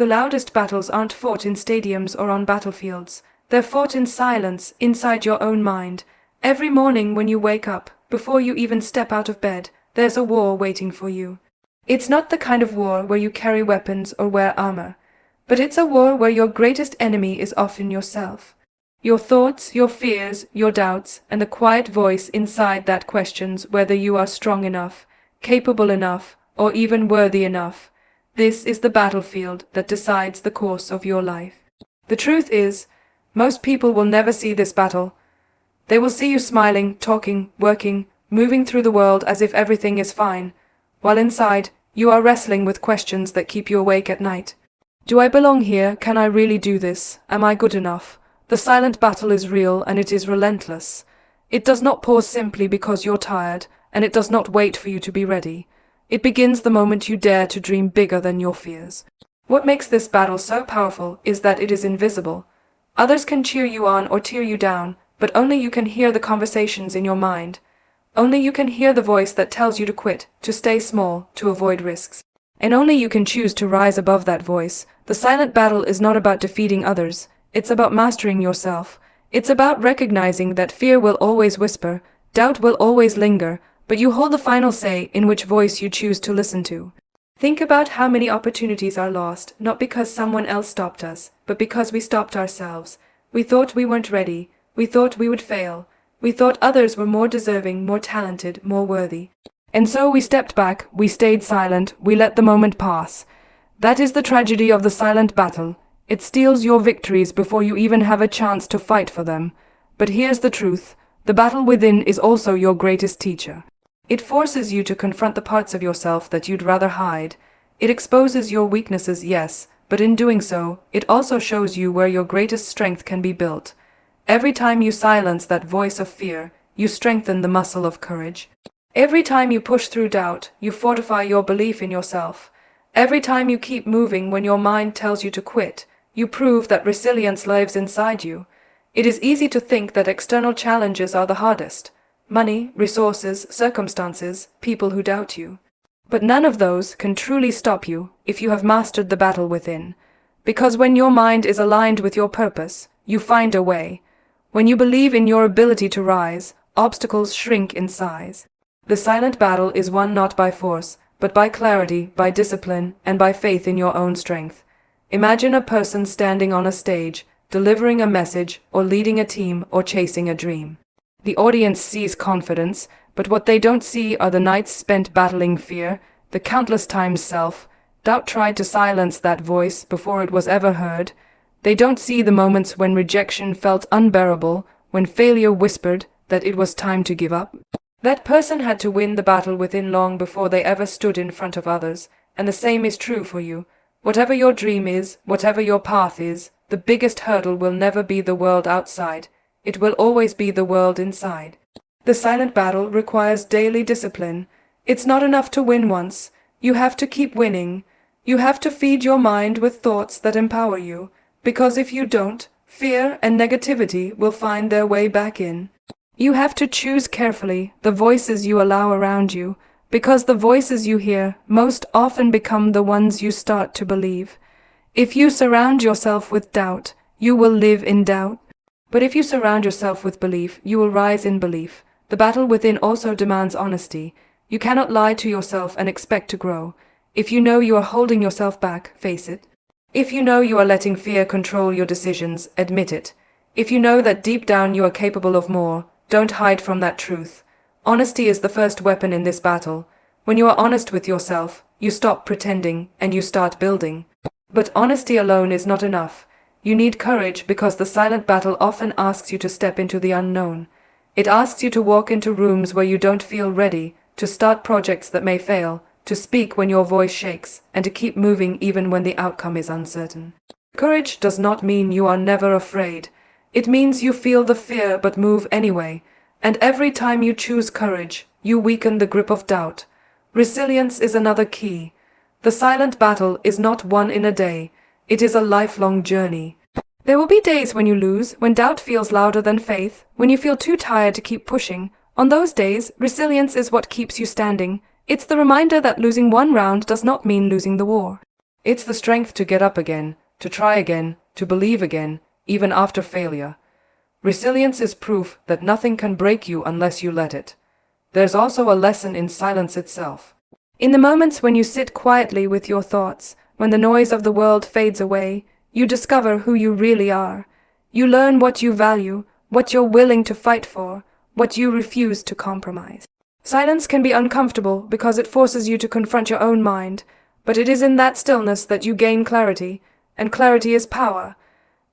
The loudest battles aren't fought in stadiums or on battlefields. They're fought in silence, inside your own mind. Every morning when you wake up, before you even step out of bed, there's a war waiting for you. It's not the kind of war where you carry weapons or wear armor, but it's a war where your greatest enemy is often yourself. Your thoughts, your fears, your doubts, and the quiet voice inside that questions whether you are strong enough, capable enough, or even worthy enough. This is the battlefield that decides the course of your life. The truth is, most people will never see this battle. They will see you smiling, talking, working, moving through the world as if everything is fine, while inside, you are wrestling with questions that keep you awake at night. Do I belong here? Can I really do this? Am I good enough? The silent battle is real and it is relentless. It does not pause simply because you're tired, and it does not wait for you to be ready. It begins the moment you dare to dream bigger than your fears. What makes this battle so powerful is that it is invisible. Others can cheer you on or tear you down, but only you can hear the conversations in your mind. Only you can hear the voice that tells you to quit, to stay small, to avoid risks. And only you can choose to rise above that voice. The silent battle is not about defeating others. It's about mastering yourself. It's about recognizing that fear will always whisper, doubt will always linger, but you hold the final say in which voice you choose to listen to. Think about how many opportunities are lost, not because someone else stopped us, but because we stopped ourselves. We thought we weren't ready. We thought we would fail. We thought others were more deserving, more talented, more worthy. And so we stepped back, we stayed silent, we let the moment pass. That is the tragedy of the silent battle. It steals your victories before you even have a chance to fight for them. But here's the truth. The battle within is also your greatest teacher. It forces you to confront the parts of yourself that you'd rather hide. It exposes your weaknesses, yes, but in doing so, it also shows you where your greatest strength can be built. Every time you silence that voice of fear, you strengthen the muscle of courage. Every time you push through doubt, you fortify your belief in yourself. Every time you keep moving when your mind tells you to quit, you prove that resilience lives inside you. It is easy to think that external challenges are the hardest. Money, resources, circumstances, people who doubt you. But none of those can truly stop you if you have mastered the battle within. Because when your mind is aligned with your purpose, you find a way. When you believe in your ability to rise, obstacles shrink in size. The silent battle is won not by force, but by clarity, by discipline, and by faith in your own strength. Imagine a person standing on a stage, delivering a message, or leading a team, or chasing a dream. The audience sees confidence, but what they don't see are the nights spent battling fear, the countless times self-doubt tried to silence that voice before it was ever heard. They don't see the moments when rejection felt unbearable, when failure whispered that it was time to give up. That person had to win the battle within long before they ever stood in front of others, and the same is true for you. Whatever your dream is, whatever your path is, the biggest hurdle will never be the world outside. It will always be the world inside. The silent battle requires daily discipline. It's not enough to win once. You have to keep winning. You have to feed your mind with thoughts that empower you, because if you don't, fear and negativity will find their way back in. You have to choose carefully the voices you allow around you, because the voices you hear most often become the ones you start to believe. If you surround yourself with doubt, you will live in doubt. But if you surround yourself with belief, you will rise in belief. The battle within also demands honesty. You cannot lie to yourself and expect to grow. If you know you are holding yourself back, face it. If you know you are letting fear control your decisions, admit it. If you know that deep down you are capable of more, don't hide from that truth. Honesty is the first weapon in this battle. When you are honest with yourself, you stop pretending and you start building. But honesty alone is not enough. You need courage because the silent battle often asks you to step into the unknown. It asks you to walk into rooms where you don't feel ready, to start projects that may fail, to speak when your voice shakes, and to keep moving even when the outcome is uncertain. Courage does not mean you are never afraid. It means you feel the fear but move anyway. And every time you choose courage, you weaken the grip of doubt. Resilience is another key. The silent battle is not won in a day. It is a lifelong journey. There will be days when you lose, when doubt feels louder than faith, when you feel too tired to keep pushing. On those days, resilience is what keeps you standing. It's the reminder that losing one round does not mean losing the war. It's the strength to get up again, to try again, to believe again, even after failure. Resilience is proof that nothing can break you unless you let it. There's also a lesson in silence itself. In the moments when you sit quietly with your thoughts, when the noise of the world fades away, you discover who you really are. You learn what you value, what you're willing to fight for, what you refuse to compromise. Silence can be uncomfortable because it forces you to confront your own mind, but it is in that stillness that you gain clarity, and clarity is power.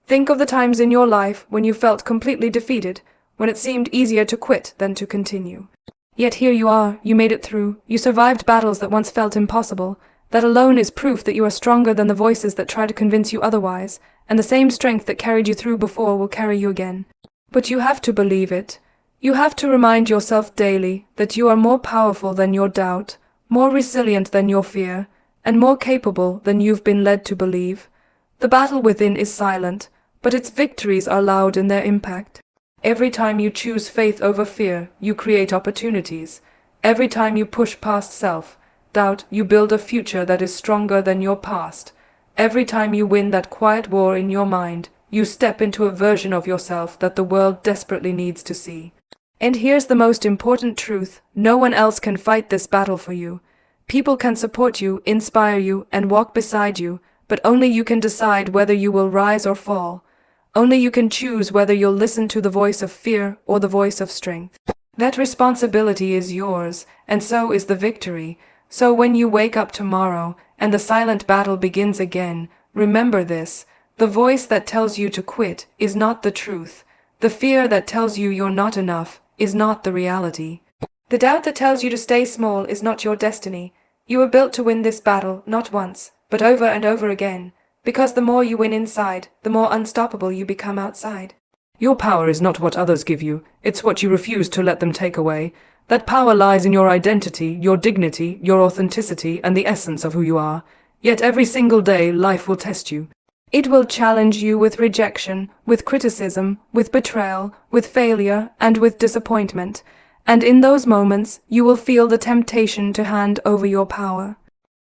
Think of the times in your life when you felt completely defeated, when it seemed easier to quit than to continue. Yet here you are, you made it through, you survived battles that once felt impossible. That alone is proof that you are stronger than the voices that try to convince you otherwise, and the same strength that carried you through before will carry you again. But you have to believe it. You have to remind yourself daily that you are more powerful than your doubt, more resilient than your fear, and more capable than you've been led to believe. The battle within is silent, but its victories are loud in their impact. Every time you choose faith over fear, you create opportunities. Every time you push past self-doubt, you build a future that is stronger than your past. Every time you win that quiet war in your mind, you step into a version of yourself that the world desperately needs to see. And here's the most important truth: no one else can fight this battle for you. People can support you, inspire you, and walk beside you, but only you can decide whether you will rise or fall. Only you can choose whether you'll listen to the voice of fear or the voice of strength. That responsibility is yours, and so is the victory. So when you wake up tomorrow and the silent battle begins again, remember this: the voice that tells you to quit is not the truth. The fear that tells you you're not enough is not the reality. The doubt that tells you to stay small is not your destiny. You are built to win this battle, not once, but over and over again. Because the more you win inside, the more unstoppable you become outside. Your power is not what others give you, it's what you refuse to let them take away. That power lies in your identity, your dignity, your authenticity, and the essence of who you are. Yet every single day, life will test you. It will challenge you with rejection, with criticism, with betrayal, with failure, and with disappointment. And in those moments, you will feel the temptation to hand over your power.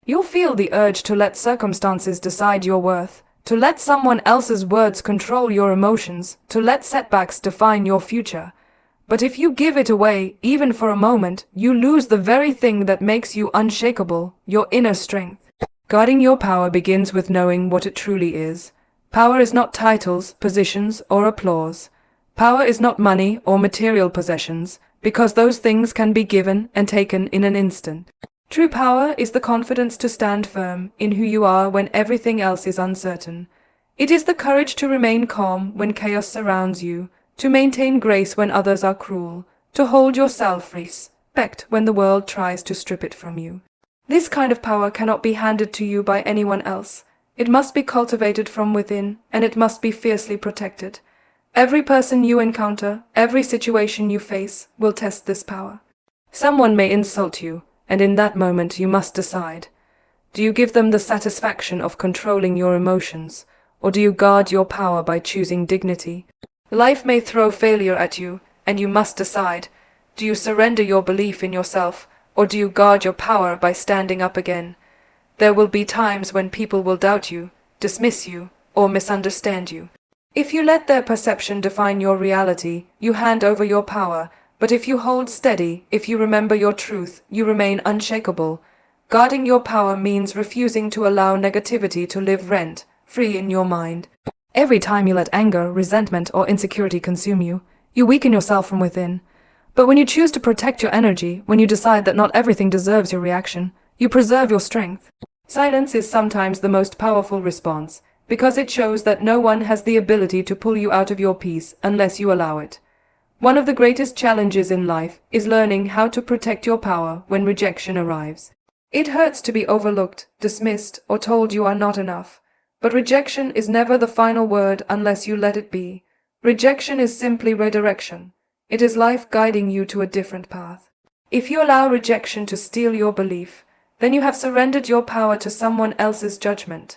You'll feel the urge to let circumstances decide your worth, to let someone else's words control your emotions, to let setbacks define your future. But if you give it away, even for a moment, you lose the very thing that makes you unshakable, your inner strength. Guarding your power begins with knowing what it truly is. Power is not titles, positions, or applause. Power is not money or material possessions, because those things can be given and taken in an instant. True power is the confidence to stand firm in who you are when everything else is uncertain. It is the courage to remain calm when chaos surrounds you, to maintain grace when others are cruel, to hold your self-respect when the world tries to strip it from you. This kind of power cannot be handed to you by anyone else. It must be cultivated from within, and it must be fiercely protected. Every person you encounter, every situation you face, will test this power. Someone may insult you, and in that moment you must decide. Do you give them the satisfaction of controlling your emotions, or do you guard your power by choosing dignity? Life may throw failure at you, and you must decide. Do you surrender your belief in yourself, or do you guard your power by standing up again? There will be times when people will doubt you, dismiss you, or misunderstand you. If you let their perception define your reality, you hand over your power. But if you hold steady, if you remember your truth, you remain unshakable. Guarding your power means refusing to allow negativity to live rent-free in your mind. Every time you let anger, resentment, or insecurity consume you, you weaken yourself from within. But when you choose to protect your energy, when you decide that not everything deserves your reaction, you preserve your strength. Silence is sometimes the most powerful response, because it shows that no one has the ability to pull you out of your peace unless you allow it. One of the greatest challenges in life is learning how to protect your power when rejection arrives. It hurts to be overlooked, dismissed, or told you are not enough. But rejection is never the final word unless you let it be. Rejection is simply redirection. It is life guiding you to a different path. If you allow rejection to steal your belief, then you have surrendered your power to someone else's judgment.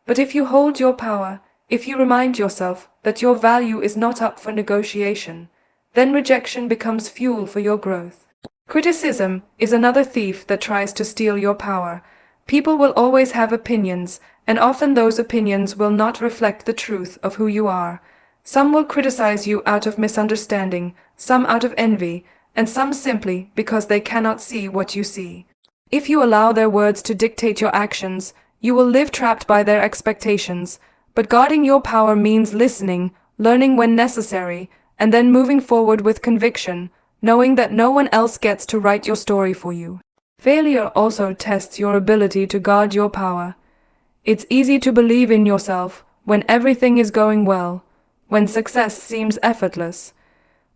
But if you hold your power, if you remind yourself that your value is not up for negotiation, then rejection becomes fuel for your growth. Criticism is another thief that tries to steal your power. People will always have opinions, and often those opinions will not reflect the truth of who you are. Some will criticize you out of misunderstanding, some out of envy, and some simply because they cannot see what you see. If you allow their words to dictate your actions, you will live trapped by their expectations. But guarding your power means listening, learning when necessary, and then moving forward with conviction, knowing that no one else gets to write your story for you. Failure also tests your ability to guard your power. It's easy to believe in yourself when everything is going well, when success seems effortless.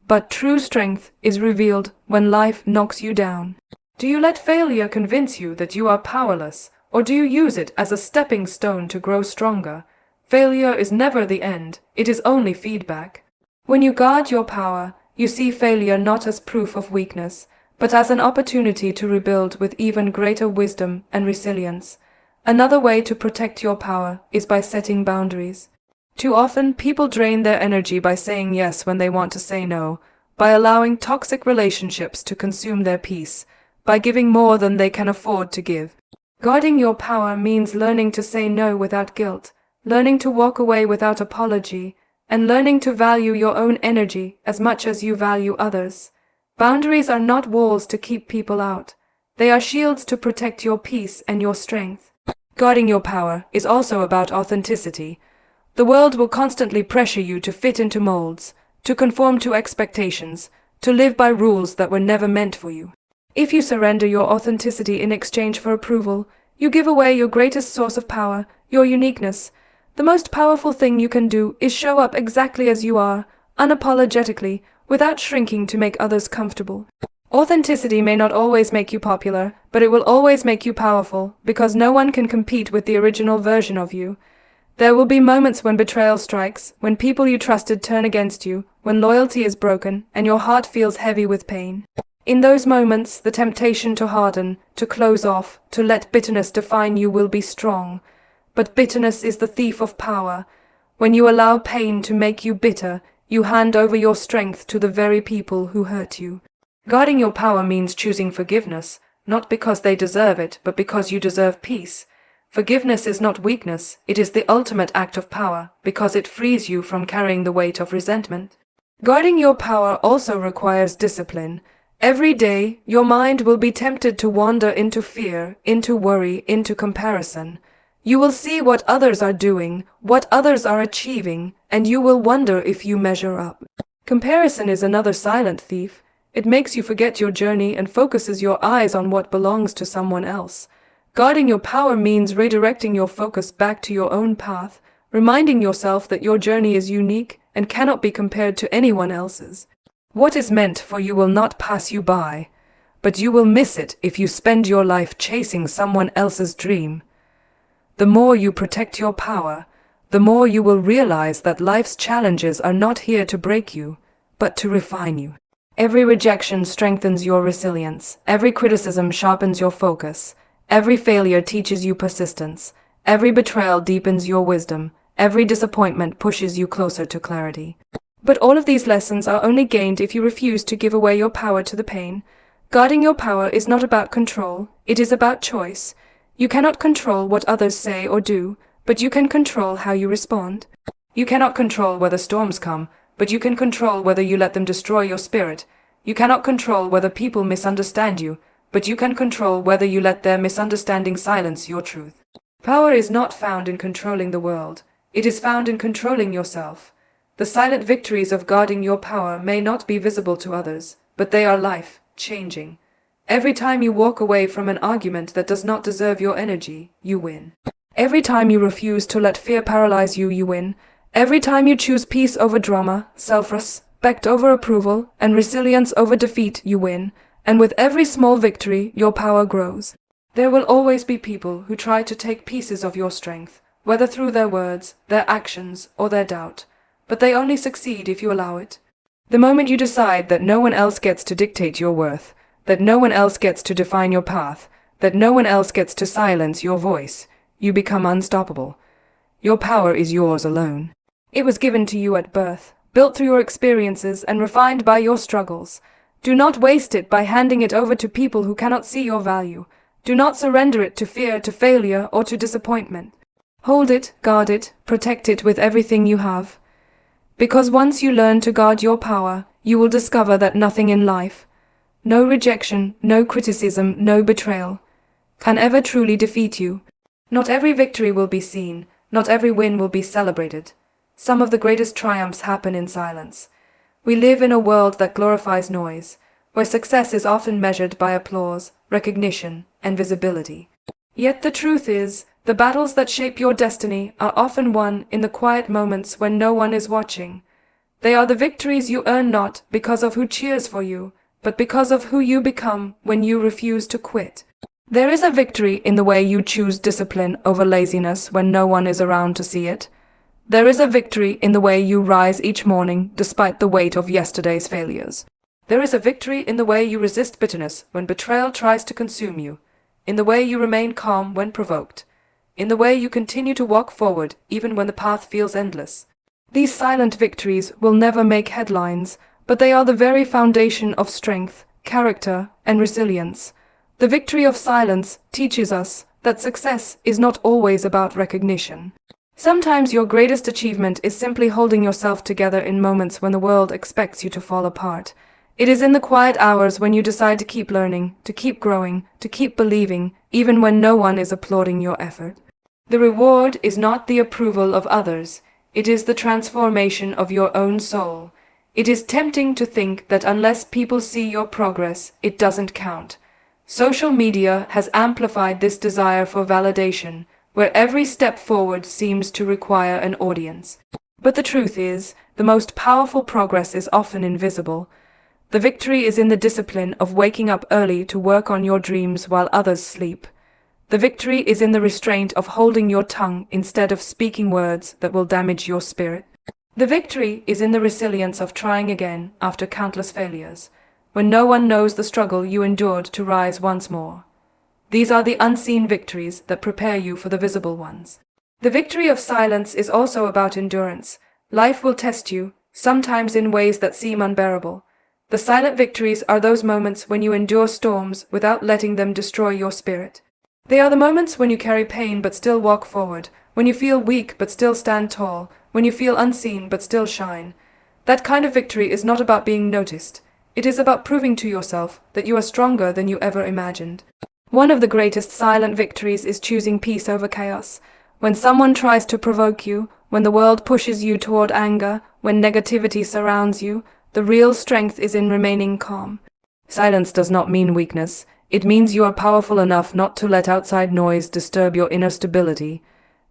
But true strength is revealed when life knocks you down. Do you let failure convince you that you are powerless, or do you use it as a stepping stone to grow stronger? Failure is never the end, it is only feedback. When you guard your power, you see failure not as proof of weakness, but as an opportunity to rebuild with even greater wisdom and resilience. Another way to protect your power is by setting boundaries. Too often, people drain their energy by saying yes when they want to say no, by allowing toxic relationships to consume their peace, by giving more than they can afford to give. Guarding your power means learning to say no without guilt, learning to walk away without apology, and learning to value your own energy as much as you value others. Boundaries are not walls to keep people out. They are shields to protect your peace and your strength. Guarding your power is also about authenticity. The world will constantly pressure you to fit into molds, to conform to expectations, to live by rules that were never meant for you. If you surrender your authenticity in exchange for approval, you give away your greatest source of power, your uniqueness. The most powerful thing you can do is show up exactly as you are, unapologetically, without shrinking to make others comfortable. Authenticity may not always make you popular, but it will always make you powerful, because no one can compete with the original version of you. There will be moments when betrayal strikes, when people you trusted turn against you, when loyalty is broken, and your heart feels heavy with pain. In those moments, the temptation to harden, to close off, to let bitterness define you will be strong. But bitterness is the thief of power. When you allow pain to make you bitter, you hand over your strength to the very people who hurt you. Guarding your power means choosing forgiveness, not because they deserve it, but because you deserve peace. Forgiveness is not weakness, it is the ultimate act of power, because it frees you from carrying the weight of resentment. Guarding your power also requires discipline. Every day, your mind will be tempted to wander into fear, into worry, into comparison. You will see what others are doing, what others are achieving, and you will wonder if you measure up. Comparison is another silent thief. It makes you forget your journey and focuses your eyes on what belongs to someone else. Guarding your power means redirecting your focus back to your own path, reminding yourself that your journey is unique and cannot be compared to anyone else's. What is meant for you will not pass you by, but you will miss it if you spend your life chasing someone else's dream. The more you protect your power, the more you will realize that life's challenges are not here to break you, but to refine you. Every rejection strengthens your resilience, every criticism sharpens your focus, every failure teaches you persistence, every betrayal deepens your wisdom, every disappointment pushes you closer to clarity. But all of these lessons are only gained if you refuse to give away your power to the pain. Guarding your power is not about control, it is about choice. You cannot control what others say or do, but you can control how you respond. You cannot control whether storms come, but you can control whether you let them destroy your spirit. You cannot control whether people misunderstand you, but you can control whether you let their misunderstanding silence your truth. Power is not found in controlling the world, it is found in controlling yourself. The silent victories of guarding your power may not be visible to others, but they are life-changing. Every time you walk away from an argument that does not deserve your energy, you win. Every time you refuse to let fear paralyze you, you win. Every time you choose peace over drama, self-respect over approval, and resilience over defeat, you win. And with every small victory, your power grows. There will always be people who try to take pieces of your strength, whether through their words, their actions, or their doubt. But they only succeed if you allow it. The moment you decide that no one else gets to dictate your worth, that no one else gets to define your path, that no one else gets to silence your voice, you become unstoppable. Your power is yours alone. It was given to you at birth, built through your experiences and refined by your struggles. Do not waste it by handing it over to people who cannot see your value. Do not surrender it to fear, to failure, or to disappointment. Hold it, guard it, protect it with everything you have. Because once you learn to guard your power, you will discover that nothing in life, no rejection, no criticism, no betrayal, can ever truly defeat you. Not every victory will be seen, not every win will be celebrated. Some of the greatest triumphs happen in silence. We live in a world that glorifies noise, where success is often measured by applause, recognition, and visibility. Yet the truth is, the battles that shape your destiny are often won in the quiet moments when no one is watching. They are the victories you earn not because of who cheers for you, but because of who you become when you refuse to quit. There is a victory in the way you choose discipline over laziness when no one is around to see it. There is a victory in the way you rise each morning despite the weight of yesterday's failures. There is a victory in the way you resist bitterness when betrayal tries to consume you, in the way you remain calm when provoked, in the way you continue to walk forward even when the path feels endless. These silent victories will never make headlines, but they are the very foundation of strength, character, and resilience. The victory of silence teaches us that success is not always about recognition. Sometimes your greatest achievement is simply holding yourself together in moments when the world expects you to fall apart. It is in the quiet hours when you decide to keep learning, to keep growing, to keep believing, even when no one is applauding your effort. The reward is not the approval of others. It is the transformation of your own soul. It is tempting to think that unless people see your progress, it doesn't count. Social media has amplified this desire for validation, where every step forward seems to require an audience. But the truth is, the most powerful progress is often invisible. The victory is in the discipline of waking up early to work on your dreams while others sleep. The victory is in the restraint of holding your tongue instead of speaking words that will damage your spirit. The victory is in the resilience of trying again after countless failures, when no one knows the struggle you endured to rise once more. These are the unseen victories that prepare you for the visible ones. The victory of silence is also about endurance. Life will test you, sometimes in ways that seem unbearable. The silent victories are those moments when you endure storms without letting them destroy your spirit. They are the moments when you carry pain but still walk forward, when you feel weak but still stand tall, when you feel unseen but still shine. That kind of victory is not about being noticed. It is about proving to yourself that you are stronger than you ever imagined. One of the greatest silent victories is choosing peace over chaos. When someone tries to provoke you, when the world pushes you toward anger, when negativity surrounds you, the real strength is in remaining calm. Silence does not mean weakness. It means you are powerful enough not to let outside noise disturb your inner stability.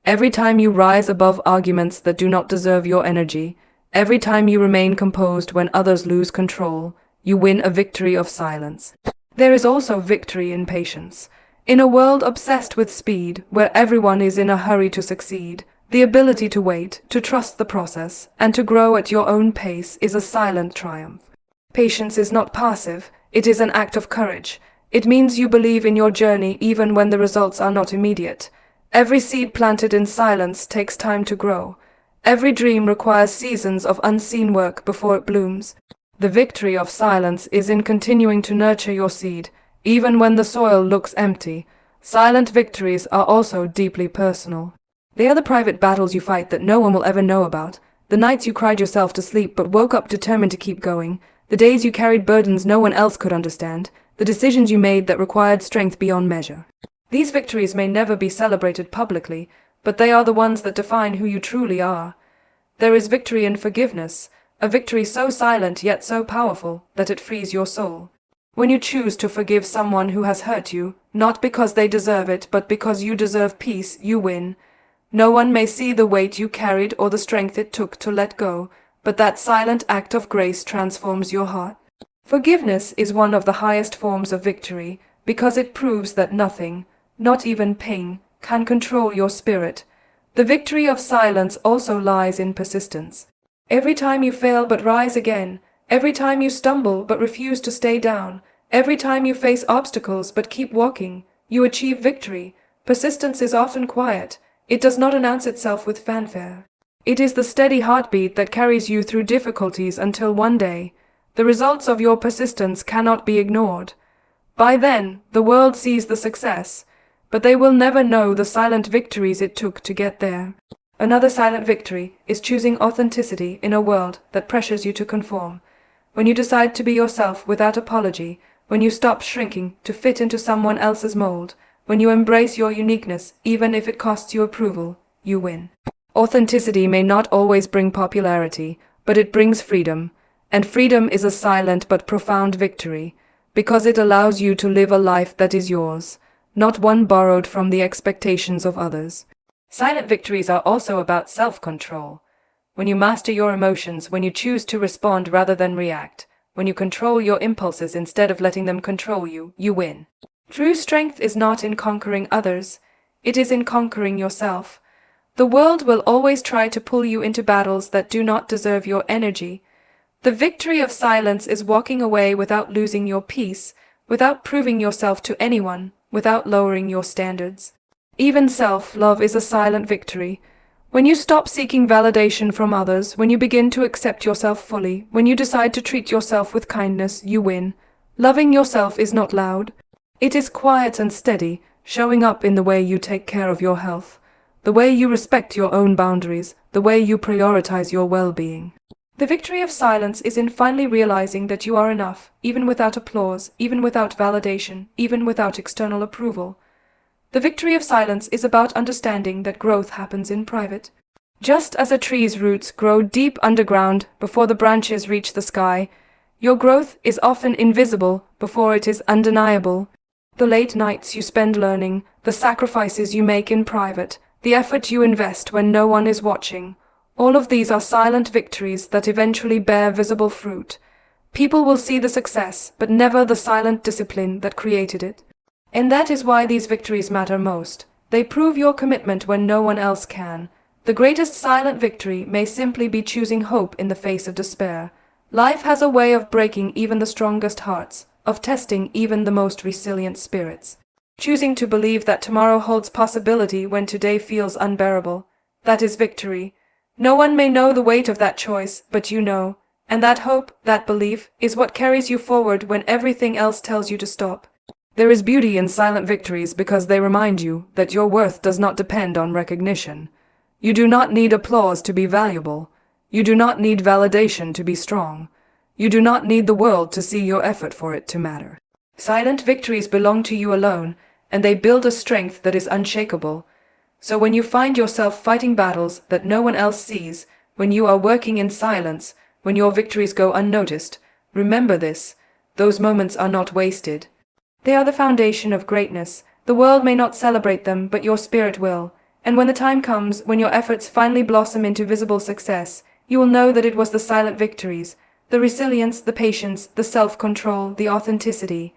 Every time you rise above arguments that do not deserve your energy, every time you remain composed when others lose control, you win a victory of silence. There is also victory in patience. In a world obsessed with speed, where everyone is in a hurry to succeed, the ability to wait, to trust the process, and to grow at your own pace is a silent triumph. Patience is not passive, it is an act of courage. It means you believe in your journey even when the results are not immediate. Every seed planted in silence takes time to grow. Every dream requires seasons of unseen work before it blooms. The victory of silence is in continuing to nurture your seed, even when the soil looks empty. Silent victories are also deeply personal. They are the private battles you fight that no one will ever know about, the nights you cried yourself to sleep but woke up determined to keep going, the days you carried burdens no one else could understand, the decisions you made that required strength beyond measure. These victories may never be celebrated publicly, but they are the ones that define who you truly are. There is victory in forgiveness, a victory so silent yet so powerful that it frees your soul. When you choose to forgive someone who has hurt you, not because they deserve it, but because you deserve peace, you win. No one may see the weight you carried or the strength it took to let go, but that silent act of grace transforms your heart. Forgiveness is one of the highest forms of victory, because it proves that nothing, not even pain, can control your spirit. The victory of silence also lies in persistence. Every time you fail but rise again, every time you stumble but refuse to stay down, every time you face obstacles but keep walking, you achieve victory. Persistence is often quiet. It does not announce itself with fanfare. It is the steady heartbeat that carries you through difficulties until one day, the results of your persistence cannot be ignored. By then, the world sees the success. but they will never know the silent victories it took to get there. Another silent victory is choosing authenticity in a world that pressures you to conform. When you decide to be yourself without apology, when you stop shrinking to fit into someone else's mold, when you embrace your uniqueness even if it costs you approval, you win. Authenticity may not always bring popularity, but it brings freedom. And freedom is a silent but profound victory, because it allows you to live a life that is yours, not one borrowed from the expectations of others. Silent victories are also about self-control. When you master your emotions, when you choose to respond rather than react, when you control your impulses instead of letting them control you, you win. True strength is not in conquering others, it is in conquering yourself. The world will always try to pull you into battles that do not deserve your energy. The victory of silence is walking away without losing your peace, without proving yourself to anyone, without lowering your standards. Even self-love is a silent victory. When you stop seeking validation from others, when you begin to accept yourself fully, when you decide to treat yourself with kindness, you win. Loving yourself is not loud. It is quiet and steady, showing up in the way you take care of your health, the way you respect your own boundaries, the way you prioritize your well-being. The victory of silence is in finally realizing that you are enough, even without applause, even without validation, even without external approval. The victory of silence is about understanding that growth happens in private. Just as a tree's roots grow deep underground before the branches reach the sky, your growth is often invisible before it is undeniable. The late nights you spend learning, the sacrifices you make in private, the effort you invest when no one is watching, all of these are silent victories that eventually bear visible fruit. People will see the success, but never the silent discipline that created it. And that is why these victories matter most. They prove your commitment when no one else can. The greatest silent victory may simply be choosing hope in the face of despair. Life has a way of breaking even the strongest hearts, of testing even the most resilient spirits. Choosing to believe that tomorrow holds possibility when today feels unbearable, that is victory. No one may know the weight of that choice, but you know, and that hope, that belief, is what carries you forward when everything else tells you to stop. There is beauty in silent victories because they remind you that your worth does not depend on recognition. You do not need applause to be valuable. You do not need validation to be strong. You do not need the world to see your effort for it to matter. Silent victories belong to you alone, and they build a strength that is unshakable. So when you find yourself fighting battles that no one else sees, when you are working in silence, when your victories go unnoticed, remember this: those moments are not wasted. They are the foundation of greatness. The world may not celebrate them, but your spirit will. And when the time comes, when your efforts finally blossom into visible success, you will know that it was the silent victories, the resilience, the patience, the self-control, the authenticity,